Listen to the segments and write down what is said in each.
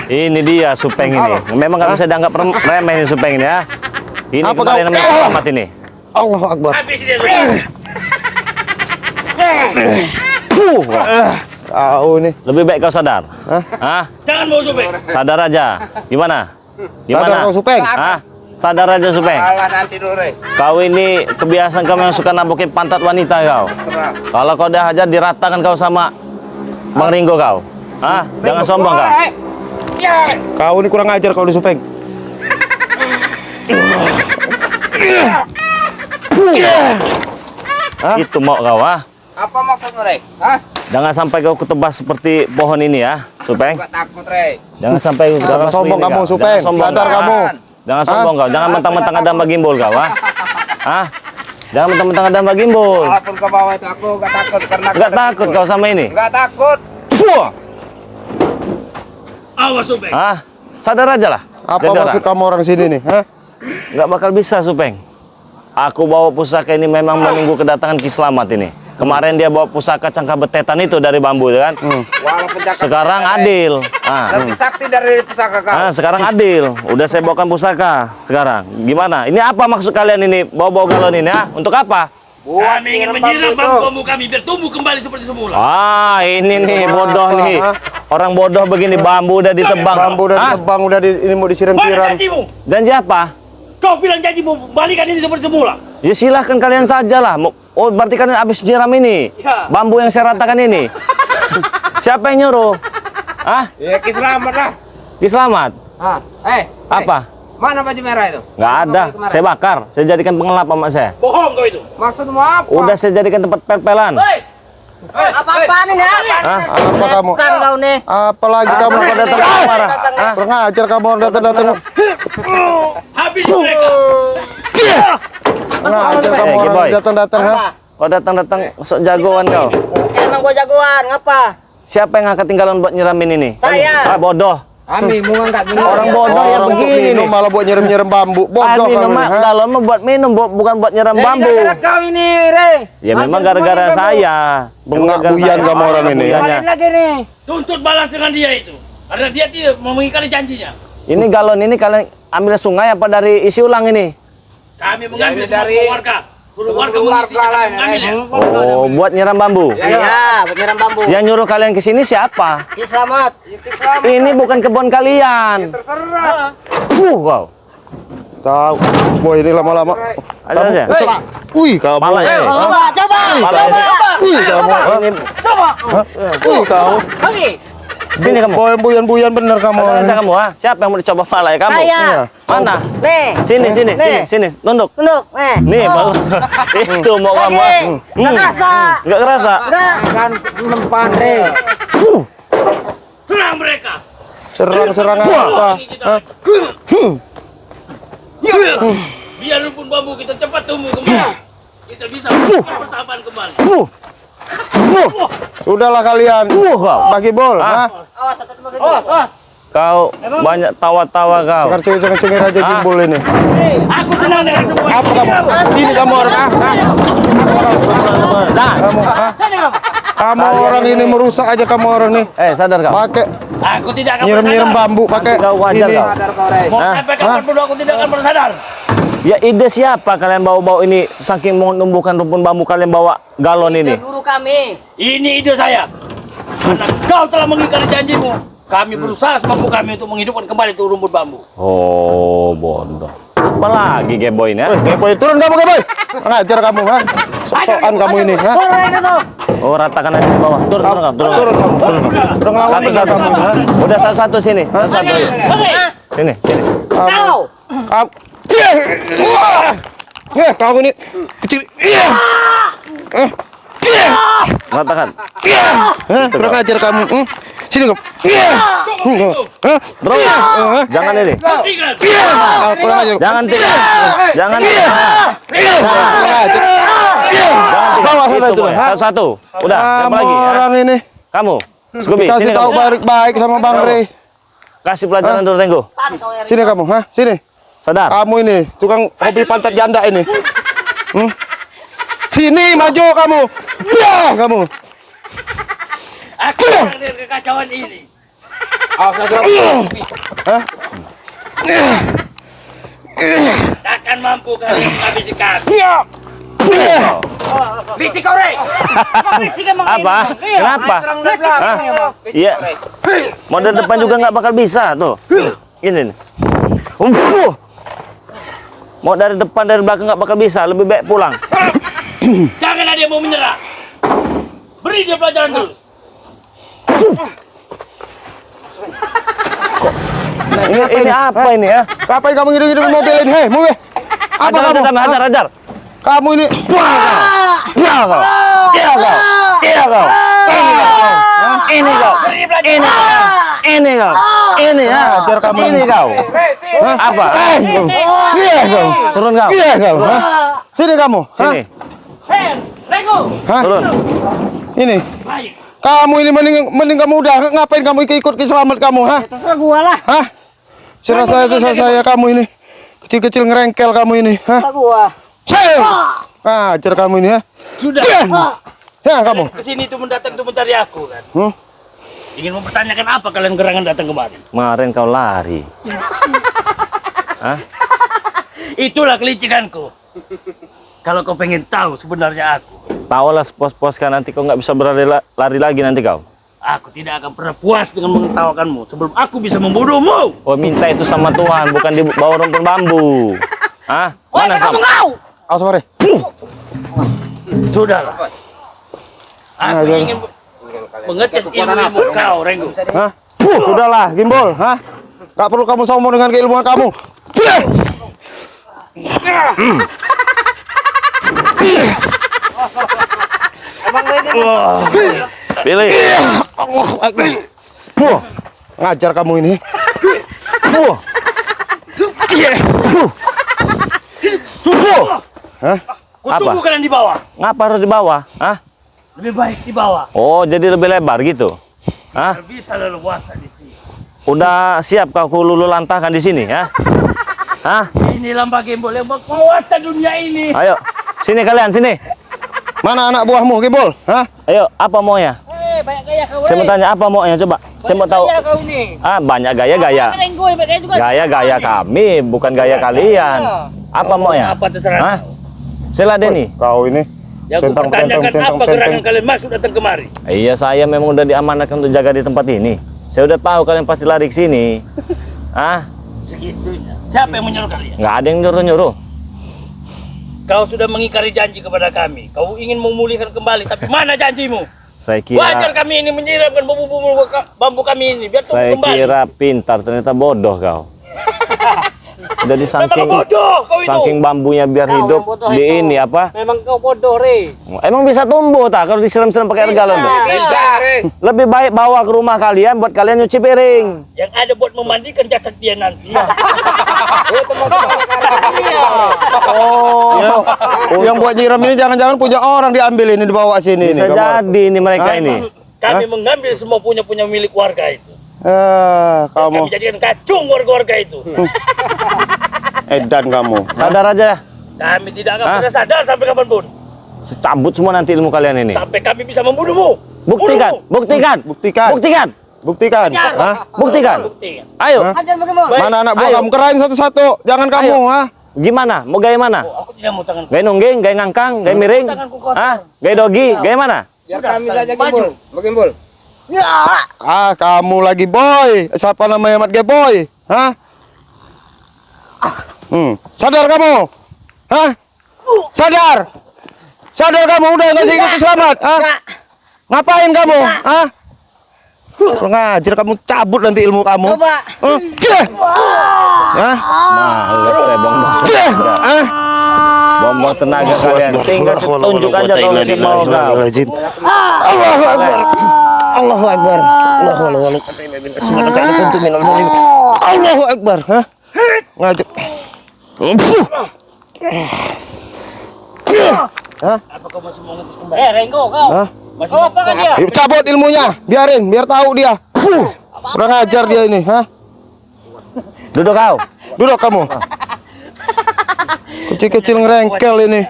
Ini dia Supeng ini. Memang nggak bisa dianggap remeh ini Supeng ini ya. Ini Apa kemarin kau? namanya selamat ini. Allahu Akbar. Habis dia Supeng. Kau nih. Lebih baik kau sadar. Hah? Jangan mau Supeng. Sadar aja. Gimana? Sadar kau Supeng. Hah? Sadar aja Supeng. Kau ini kebiasaan kamu yang suka nabokin pantat wanita kau. Kalau kau dah aja diratakan kau sama Bang Ringo kau. Hah? Jangan sombong kau. Kau ini kurang ajar kau di Supeng. Itu mau kau ah. Apa maksudmu, Rek? Hah? Jangan sampai kau ketebas seperti pohon ini ya, Supeng. Enggak takut, Rek. Jangan sampai kau Jangan ketebas sombong seperti ini, kamu kau. Supeng. Jangan sombong, Sadar kau. kamu. Jangan sombong kau. Jangan mentang-mentang ada Mbak Gimbol kau ah. Hah? Jangan mentang-mentang ada Mbak Gimbol. Walaupun ke bawah itu aku enggak takut karena Enggak takut kau sama ini. Enggak takut. Awas Supeng. Hah? Sadar aja lah. Apa Jadi maksud orang. kamu orang sini nih? Hah? Nggak bakal bisa Supeng. Aku bawa pusaka ini memang menunggu kedatangan Ki Slamet ini. Kemarin dia bawa pusaka cangkah betetan itu dari bambu kan. Walaupun cakap Sekarang adil. lebih sakti dari pusaka kau. Sekarang adil. Udah saya bawakan pusaka. Sekarang gimana? Ini apa maksud kalian ini bawa-bawa galon ini ya? Untuk apa? Kami ingin menyiram bambu kami biar tumbuh kembali seperti semula. Ini nih bodoh nih. Orang bodoh begini bambu udah ditebang. Bambu udah ditebang, udah ini mau Mana disiram-siram. janjimu? Janji apa? Kau bilang janjimu balikan ini seperti semula. Ya silahkan kalian saja lah. Oh berarti kalian habis nyiram ini. Ya. Bambu yang saya ratakan ini. Siapa yang nyuruh? Ya, Ki Slamet lah. Ki Slamet? Apa? Mana baju merah itu? Nggak ada. Saya bakar. Saya jadikan pengelap sama saya. Bohong kau itu. Maksudmu apa? Udah saya jadikan tempat pel-pelan. Apa-apaan ini ya? Apa kamu? Bukan kau nih. Apalagi kamu Kau datang ke marah. kurang ajar kamu datang-datang. Habis mereka. Kurang ajar kamu Boy. orang datang-datang. Ha? Kau datang-datang sok jagoan kau. Emang gua jagoan, ngapa? Siapa yang akan tinggalan buat nyiramin ini? Saya. Bodoh. Ami mau ngangkat minum. Orang bodoh ya Orang untuk begini minum nih. malah buat nyiram-nyiram bambu. Bodoh Minum kamu. mah Ha? galon mah buat minum, bukan buat nyiram bambu. Gara-gara kau ini, Re. Ya memang gara-gara saya. Enggak buyan kamu orang ini. Balik lagi nih. Tuntut balas dengan dia itu. Karena dia tidak mengingkari janjinya. Ini galon ini kalian ambil sungai apa dari isi ulang ini? Kami mengambil Jadi semua dari- warga. Suruh warga Keluar mengisi cepat lain, mengambil ya. Oh, buat nyiram bambu. Iya, penyiram bambu. Yang nyuruh kalian ke sini siapa? Ki Slamet. Ki Slamet. Ini bukan kebun kalian. Terserah. Wow. Tahu. Boy ini lama-lama. Ada aja. Wih kamu. Pala ini. Coba, coba, Pala ini. Wih kamu. Ini Wih kamu. sini kamu. Boy buyan-buyan bener kamu. Ada orang aja ini. kamu ah. Siapa yang mau dicoba pala ya kamu? Saya. Iya. Mana? Nih, Sini. Nunduk. tunduk. Nih, baru. Itu mau kamu. Lagi. Nggak kerasa. Enggak kerasa. Nggak. Kan mempandai. Serang mereka. Serang-serang apa? Hah? Biar rumpun bambu kita cepat tumbuh kembali. Kita bisa melakukan pertahanan kembali. Sudahlah kalian. Kau. Bagi bol. Ah. Hah? Kau banyak tawa-tawa kau. Sekarang cengir-cengir aja jimbol ini. Aku senang dengan semua Apa kamu? Ini kamu orang. Nah, Kamu. Kamu orang ini merusak aja kamu orang nih. sadar kau. Pakai Aku tidak akan nyiram-nyiram bersadar. bambu pakai Kau wajar ini. kau. Sadar kau, Re. Mau sampai kapan pun aku tidak akan bersadar. Ya ide siapa kalian bawa-bawa ini saking mau numbuhkan rumpun bambu kalian bawa galon ini? Guru kami. Ini ide saya. Karena kau telah mengingkari janjimu. Kami berusaha semampu kami untuk menghidupkan kembali itu rumput bambu. Oh, bodoh. Apalagi Geboy ini ya? Boy, turun kamu Boy. Ngajar kamu, ha? Sok-sokan kamu ini, ha? Turun itu. Oh, ratakan aja di bawah. Turun kamu. Turun kamu. Udah ngelawan Satu-satu. kamu, ha? Udah satu-satu sini. Satu-satu. Sini. Kau. Kamu. Kamu ini kecil. Ratakan. Kurang ajar kamu. Sini kamu. Terus. Jangan ini. Hentikan. Kurang ajar. Jangan tiga. Jangan tiga. Kurang ajar. Bawa sana Itu, itu, Boy. ha? Satu-satu. Udah, siapa Kamu lagi? Ha? orang ini Kamu. Scooby, kasih sini tahu kamu. baik-baik sama Bang Rey. Kasih pelajaran dulu, Tenggo. Sini kamu, ha? Sini. Sadar. Kamu ini tukang hobi pantat janda ini. Sini maju kamu. Ya, kamu. Aku dengan kekacauan ini. Hah? Takkan mampu kalian menghabisi kami. Licik kau, Rey. Apa? Kenapa? Serang dari belakang. Iya. Mau dari depan juga nggak bakal bisa tuh. Ini nih. Mau dari depan dari belakang nggak bakal bisa. Lebih baik pulang. Jangan ada yang mau menyerah. Beri dia pelajaran terus. Ini apa ini ya? Ngapain kamu hidup mobil ini? Hei, mobil. Apa kamu? Hajar, hajar. Kamu ini. Iya kau. Iya kau. Iya kau. Ini kau. Ini kau. Ini kau. Ini ya. Hajar kamu. Ini kau. Apa? Iya kau. Turun kau. Iya kau. Hah? Sini kamu. Hah? Sini. Rego. Hah? Turun. Ini. Baik. Kamu ini mending kamu udah ngapain kamu ikut selamat kamu, hah? Terserah gua lah. Hah? Terserah saya kamu ini. Kecil-kecil ngerengkel kamu ini, hah? Terserah gua. Cel! Ajar kamu ini, ya. Sudah. Ya kamu. Kesini itu mendatang untuk mencari aku kan. Ingin mempertanyakan apa kalian gerangan datang kemari? Kemarin kau lari. Hah? Itulah kelicikanku. Kalau kau pengen tahu sebenarnya aku. Tahulah pos-pos kan nanti kau nggak bisa lari lagi nanti kau. Aku tidak akan pernah puas dengan mengetawakanmu sebelum aku bisa membunuhmu. Oh minta itu sama Tuhan, bukan di bawah rumpun bambu. Hah? Mana sama? Oh, sorry. Sudahlah. Aku Nah, ingin mengetes ilmu kau, Renggo. Hah? Sudahlah, Gimbal, hah? Gak perlu kamu sombong dengan keilmuan kamu. Pilih. Ngajar kamu ini. Hah? Kutunggu kalian di bawah. Ngapa harus di bawah? Hah? Lebih baik di bawah. Oh, jadi lebih lebar gitu. Hah? Bisa leluasa di sini. Udah siap kau lulu lantahkan di sini, ya? Hah? Ini lambang Gembol yang menguasai dunia ini. Ayo, sini kalian, sini. Mana anak buahmu, Gimbal? Hah? Ayo, apa maunya? Banyak gaya kau. Saya mau tanya apa maunya, coba. Saya mau tahu. Gaya kau nih. Ah, banyak gaya-gaya. Renggo yang gaya juga. Gaya-gaya kami, bukan gaya kalian. Apa maunya? Apa terserah. Hah? Seladeni. Kau ini. Yang aku pertanyakan apa gerangan kalian maksud datang kemari? Iya, saya memang udah diamanatkan untuk jaga di tempat ini. Saya udah tahu kalian pasti lari ke sini. Ah, Segitunya. Siapa yang menyuruh kalian? nggak ada yang nyuruh-nyuruh. Kau sudah mengingkari janji kepada kami. Kau ingin memulihkan kembali, tapi mana janjimu? Saya kira Wajar kami ini menyiramkan bambu kami ini biar tumbuh saya kembali. kira pintar, ternyata bodoh kau. Jadi Memang saking bodoh kau itu. saking bambunya biar Kau hidup yang bodoh di itu. ini apa? Memang kau bodoh, Re. Emang bisa tumbuh tak kalau disiram-siram pakai air galon tuh? Bisa, Rey. Lebih baik bawa ke rumah kalian buat kalian nyuci piring. Yang ada buat memandikan jasad dia nanti. Itu masuk Oh, Yang buat nyiram ini jangan-jangan punya orang diambil ini dibawa sini bisa ini. Kamu- jadi ini mereka Hah? ini. Kami mengambil semua punya milik warga itu. Kamu Kami jadikan kacung warga-warga itu. edan kamu. Sadar aja, Kami tidak akan Hah? pernah sadar sampai kapanpun. cabut semua nanti ilmu kalian ini. Sampai kami bisa membunuhmu. Buktikan, buktikan, Buktikan. buktikan, Buktikan. Hah? buktikan. Bukti. Ayo, Hah? Ajar bagaimana? Baik. Mana anak buah Ayo. kamu? Kerain satu-satu. Jangan kamu, Ayo. hah? gimana? Mau gaya mana? Oh, aku tidak mau tangan. Gaya nungging, gaya ngangkang, gaya miring? Tanganku kotor. Ah, gaya dogi, gaya mana? Biar Sudah, kami saja maju. Gimbal. Gimbal. Ah, kamu lagi boy. Siapa namanya Mat Boy? Hah? Sadar kamu? Hah? Sadar? Sadar kamu udah nggak usah ikut selamat? Hah? Ngapain kamu? Hah? Kurang ajar kamu, cabut nanti ilmu kamu. Coba. Hah? Males saya bong-bong. Hah? Bong-bong tenaga kalian. Tinggal tunjuk aja kalau masih mau kau. Allahu Akbar. Allahu Akbar. Allahu Akbar. Hah? Ngajak. Hah? Apa kau masih mau ngetes kembali? Renggo kau. Hah? Masih mau apa kan dia? Cabut ilmunya, biarin, biar tahu dia. Kurang ajar dia ini, hah? Duduk kau. Duduk kamu. Kecil-kecil ngerengkel ini.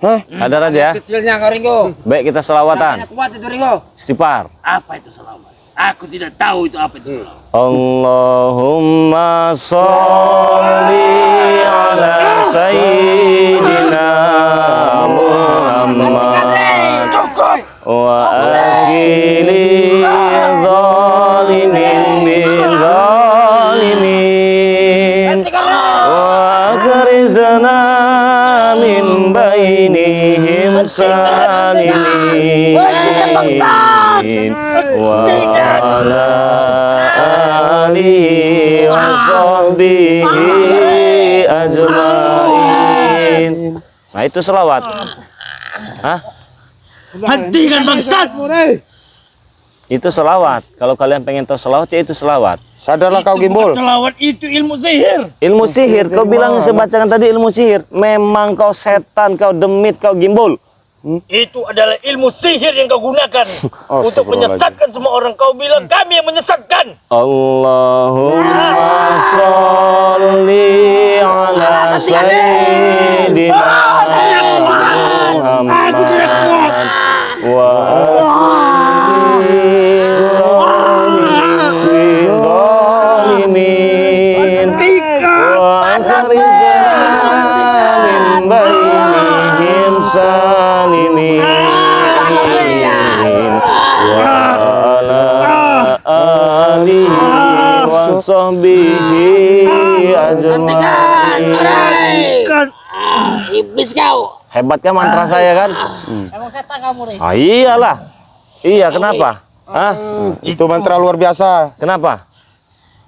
Hah? Sadar aja. Kecilnya kau Ringo. Baik kita selawatan. Kuat itu Ringo. Istighfar. Apa itu selawat? Aku tidak tahu itu apa itu selawat. Allahumma sholli ala sayyidina Muhammad wa askili zalimin min zalimin wa akhrizna min bainihim salimin wa ala alihi wa sahbihi ajma'in. Nah itu selawat. Hah? Hentikan bangsat! Itu selawat. Kalau kalian pengen tahu selawat ya itu selawat. Sadarlah kau Itu bukan Gimbul. selawat, itu ilmu sihir. Ilmu sihir. Kau bilang saya bacakan tadi ilmu sihir. Memang kau setan, kau demit, kau Gimbul. Itu adalah ilmu sihir yang kau gunakan untuk menyesatkan semua orang. Kau bilang kami yang menyesatkan. Allahumma sholli ala sayyidina Muhammad wa zalimin wa akhrizna min bainihim salimin wa ala alihi wa sahbihi ajma'in. Iblis kau. Hebat kan mantra saya kan? Emang setan kamu Re. Ah iyalah. Iya kenapa? Hah? Itu mantra luar biasa. Kenapa?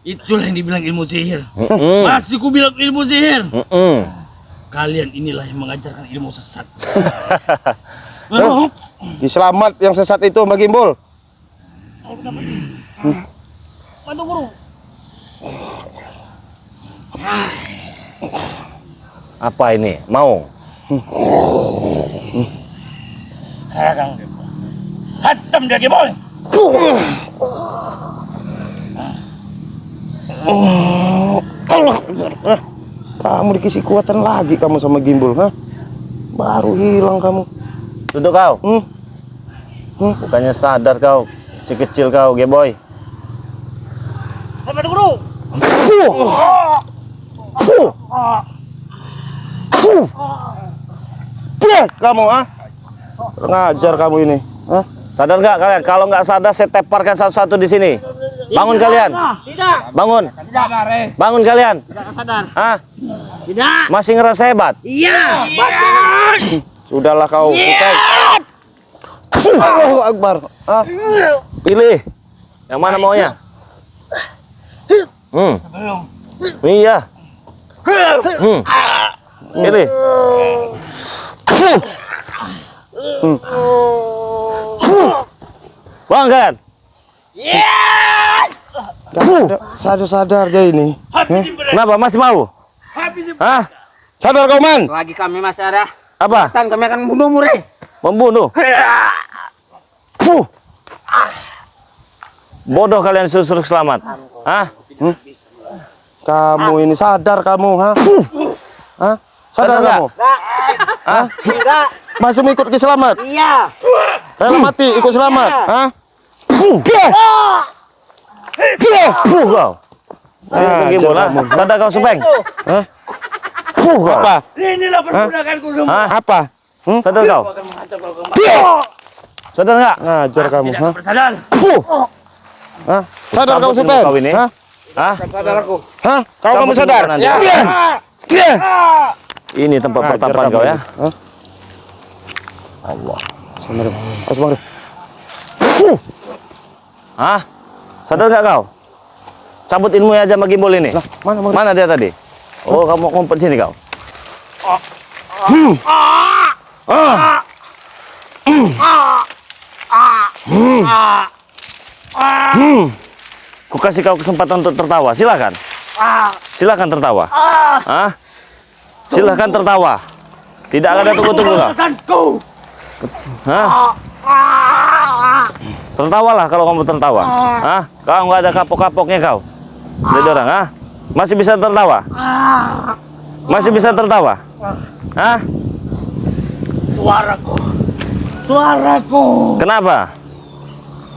Itulah yang dibilang ilmu sihir. Mm-mm. Masih ku bilang ilmu sihir. Mm-mm. Kalian inilah yang mengajarkan ilmu sesat. Ki Selamat yang sesat itu Mbak Gimbul. Bantu guru. Apa ini? Mau? Sekarang hantam dia Gimbul. Kamu dikasih kekuatan lagi kamu sama Gimbul, hah? Baru hilang kamu. Duduk kau. Hmm. Bukannya sadar kau, si kecil kau, Geboy. Bantu guru. Kamu, ah? Ngajar kamu ini, hah? Sadar nggak kalian? Kalau nggak sadar, saya teparkan satu-satu di sini. Bangun kalian. Tidak. Bangun. Sadar, Bangun kalian. Tidak sadar. Ah, Tidak. masih ngerasa hebat? Iya. Sudahlah kau. Sukai. Allahu Akbar. Ah, Pilih. Yang mana maunya? Sebelum Iya. Pilih. Bangun kalian. sadar aja ini. habisin mereka. Kenapa? Masih mau? Habisin. Hah? Sadar kau, Man. Lagi kami masih ada. Apa? Tan kami akan membunuhmu, Re. Membunuh? Bodoh kalian suruh selamat. Hah? Kamu ini sadar kamu, ha? Hah? Sadar Sadar nggak? kamu? Hah? Tidak. Masih mau ikut ke selamat? Iya. Rela mati ikut selamat, ha? Kau. Pergi bola. Sadar kau Supeng? Hah? Kau. Apa? Inilah perbudakanku semua. Hah? Apa? Sadar kau? Aku akan menghantam kau kembali. Sadar nggak? Ngajar kamu, Tidak ha? akan bersadar. Hah? Sadar kau, Cabut ilmu Supeng? kau ini. Hah? Hah? Sadar aku. Hah? Kau Cabut kamu ilmu sadar? kau nanti. Iya. Iya. Ini tempat Ngajar pertapan kamu kau ini. ya. Hah? Allah. Harus bang. Hah? Sadar nggak kau? Cabut ilmu aja bagi Gimbul ini. Lah, mana bang? Mana dia tadi? Oh, kamu ngumpet sini kau. Ku kasih kau kesempatan untuk tertawa. Silakan. Silakan tertawa. Hah? Silakan tertawa. Tidak ada tunggu-tunggu kau. Alasanku. Hah? Tertawalah kalau kamu tertawa. Hah? Kau nggak ada kapok-kapoknya kau. Lihat orang, hah? Masih bisa tertawa? Masih bisa tertawa? Hah? suaraku. Suaraku. Kenapa?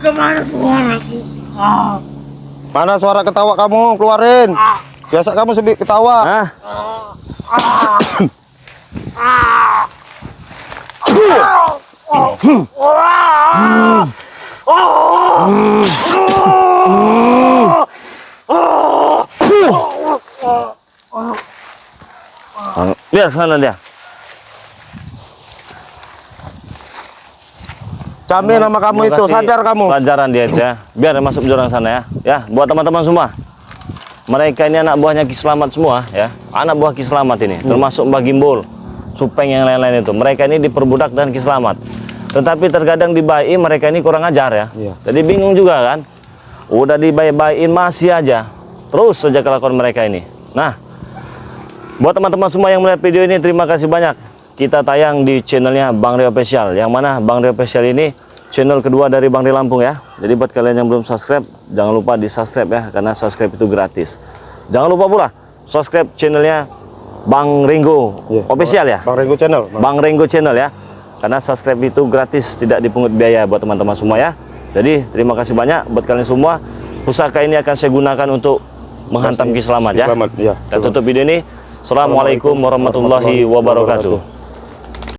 Kemana suaraku? Ah. Mana suara ketawa kamu? Keluarin. Biasa kamu sebik ketawa. Hah? Biar sana dia. Jamin sama kamu itu, Kasih sadar kamu. Pelajaran dia itu ya. Biar dia masuk jurang sana ya. Ya, buat teman-teman semua. Mereka ini anak buahnya Ki Slamet semua ya. Anak buah Ki Slamet ini, termasuk Mbah Gimbul, Supeng yang lain-lain itu. Mereka ini diperbudak dengan Ki Slamet. Tetapi terkadang di BAI mereka ini kurang ajar ya. Iya. Jadi bingung juga kan. Udah dibaik-baikin masih aja. Terus saja kelakuan mereka ini. Nah, buat teman-teman semua yang melihat video ini, terima kasih banyak. Kita tayang di channelnya Bang Rio Official. Yang mana Bang Rio Official ini channel kedua dari Bang Rio Lampung ya. Jadi buat kalian yang belum subscribe, jangan lupa di subscribe ya, karena subscribe itu gratis. Jangan lupa pula subscribe channelnya Bang Ringo Official ya. Bang Ringo channel. Bang Ringo channel ya. Karena subscribe itu gratis, tidak dipungut biaya buat teman-teman semua ya. Jadi terima kasih banyak buat kalian semua. Pusaka ini akan saya gunakan untuk menghantam Ki Slamet ya. Ki Slamet, ya. Kita tutup video ini. Assalamualaikum warahmatullahi wabarakatuh.